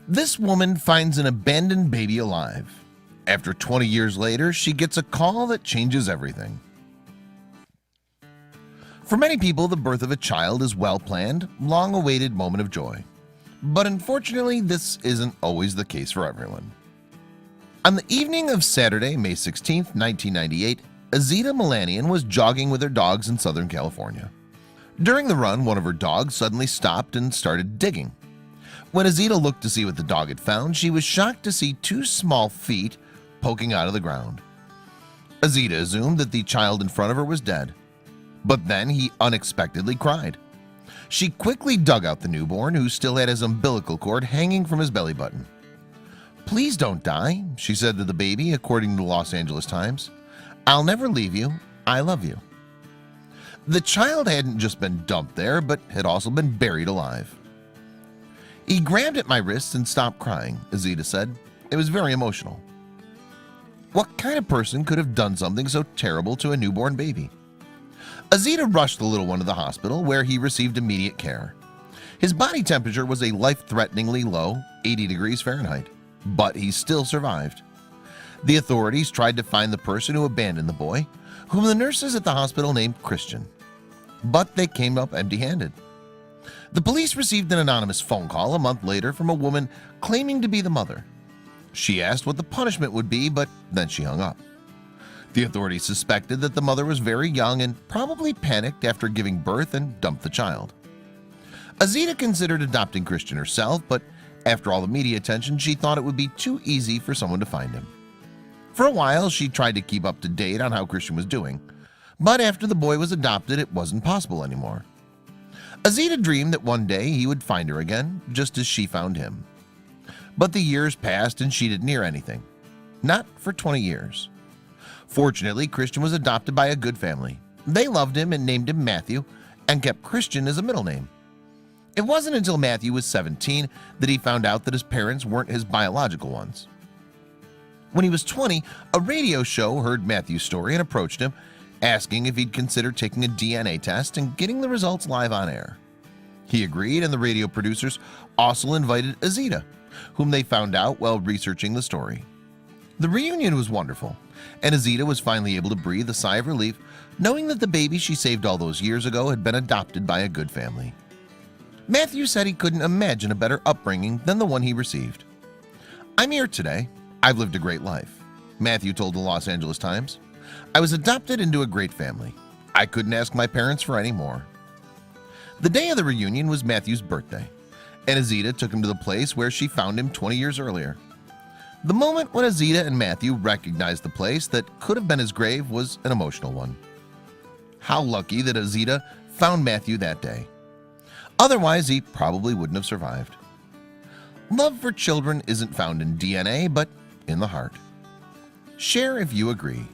This woman finds an abandoned baby alive. After 20 years later, she gets a call that changes everything. For many people, the birth of a child is well-planned, long-awaited moment of joy. But unfortunately, this isn't always the case for everyone. On the evening of Saturday, May 16, 1998, Azita Milanian was jogging with her dogs in Southern California. During the run, one of her dogs suddenly stopped and started digging. When Azita looked to see what the dog had found, she was shocked to see two small feet poking out of the ground. Azita assumed that the child in front of her was dead, but then he unexpectedly cried. She quickly dug out the newborn, who still had his umbilical cord hanging from his belly button. "Please don't die," she said to the baby, according to the Los Angeles Times. "I'll never leave you. I love you." The child hadn't just been dumped there, but had also been buried alive. "He grabbed at my wrists and stopped crying," Azita said. "It was very emotional." What kind of person could have done something so terrible to a newborn baby? Azita rushed the little one to the hospital, where he received immediate care. His body temperature was a life-threateningly low 80 degrees Fahrenheit, but he still survived. The authorities tried to find the person who abandoned the boy, whom the nurses at the hospital named Christian, but they came up empty-handed. The police received an anonymous phone call a month later from a woman claiming to be the mother. She asked what the punishment would be, but then she hung up. The authorities suspected that the mother was very young and probably panicked after giving birth and dumped the child. Azita considered adopting Christian herself, but after all the media attention, she thought it would be too easy for someone to find him. For a while, she tried to keep up to date on how Christian was doing, but after the boy was adopted, it wasn't possible anymore. Azita dreamed that one day he would find her again, just as she found him. But the years passed and she didn't hear anything. Not for 20 years. Fortunately, Christian was adopted by a good family. They loved him and named him Matthew and kept Christian as a middle name. It wasn't until Matthew was 17 that he found out that his parents weren't his biological ones. When he was 20, a radio show heard Matthew's story and approached him, asking if he'd consider taking a DNA test and getting the results live on air. He agreed, and the radio producers also invited Azita, whom they found out while researching the story. The reunion was wonderful, and Azita was finally able to breathe a sigh of relief, knowing that the baby she saved all those years ago had been adopted by a good family. Matthew said he couldn't imagine a better upbringing than the one he received. "I'm here today. I've lived a great life," Matthew told the Los Angeles Times. "I was adopted into a great family. I couldn't ask my parents for any more." The day of the reunion was Matthew's birthday, and Azita took him to the place where she found him 20 years earlier. The moment when Azita and Matthew recognized the place that could have been his grave was an emotional one. How lucky that Azita found Matthew that day. Otherwise, he probably wouldn't have survived. Love for children isn't found in DNA, but in the heart. Share if you agree.